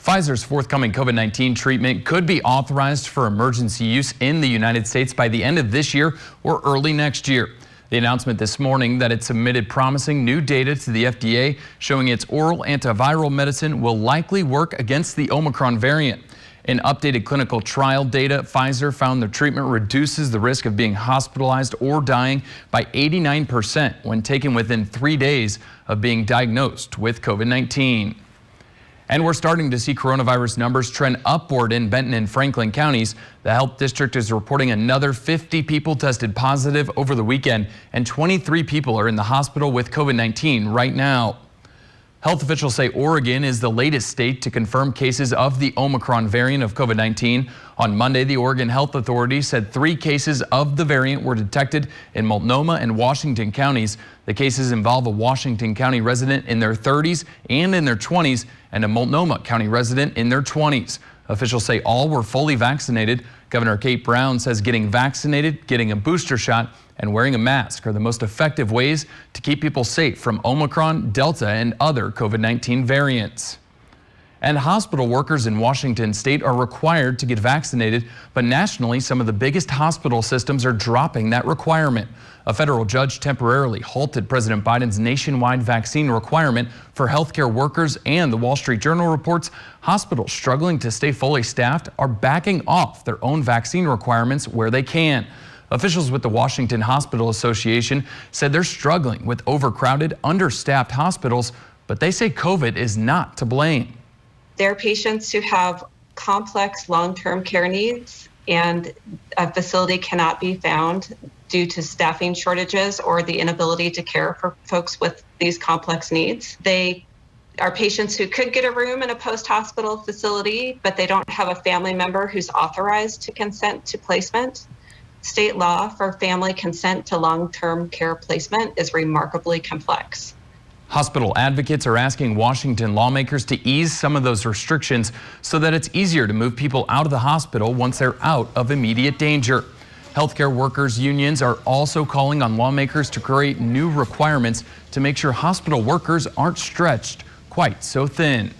Pfizer's forthcoming COVID-19 treatment could be authorized for emergency use in the United States by the end of this year or early next year. The announcement this morning that it submitted promising new data to the FDA showing its oral antiviral medicine will likely work against the Omicron variant. In updated clinical trial data, Pfizer found the treatment reduces the risk of being hospitalized or dying by 89% when taken within 3 days of being diagnosed with COVID-19. And we're starting to see coronavirus numbers trend upward in Benton and Franklin counties. The health district is reporting another 50 people tested positive over the weekend, and 23 people are in the hospital with COVID-19 right now. Health officials say Oregon is the latest state to confirm cases of the Omicron variant of COVID-19. On Monday, the Oregon Health Authority said 3 cases of the variant were detected in Multnomah and Washington counties. The cases involve a Washington County resident in their 30s and in their 20s and a Multnomah County resident in their 20s. Officials say all were fully vaccinated. Governor Kate Brown says getting vaccinated, getting a booster shot, and wearing a mask are the most effective ways to keep people safe from Omicron, Delta, and other COVID-19 variants. And hospital workers in Washington state are required to get vaccinated, but nationally, some of the biggest hospital systems are dropping that requirement. A federal judge temporarily halted President Biden's nationwide vaccine requirement for healthcare workers, and the Wall Street Journal reports hospitals struggling to stay fully staffed are backing off their own vaccine requirements where they can. Officials with the Washington Hospital Association said they're struggling with overcrowded, understaffed hospitals, but they say COVID is not to blame. There are patients who have complex long-term care needs, and a facility cannot be found due to staffing shortages or the inability to care for folks with these complex needs. They are patients who could get a room in a post-hospital facility, but they don't have a family member who's authorized to consent to placement. State law for family consent to long-term care placement is remarkably complex. Hospital advocates are asking Washington lawmakers to ease some of those restrictions so that it's easier to move people out of the hospital once they're out of immediate danger. Healthcare workers unions are also calling on lawmakers to create new requirements to make sure hospital workers aren't stretched quite so thin.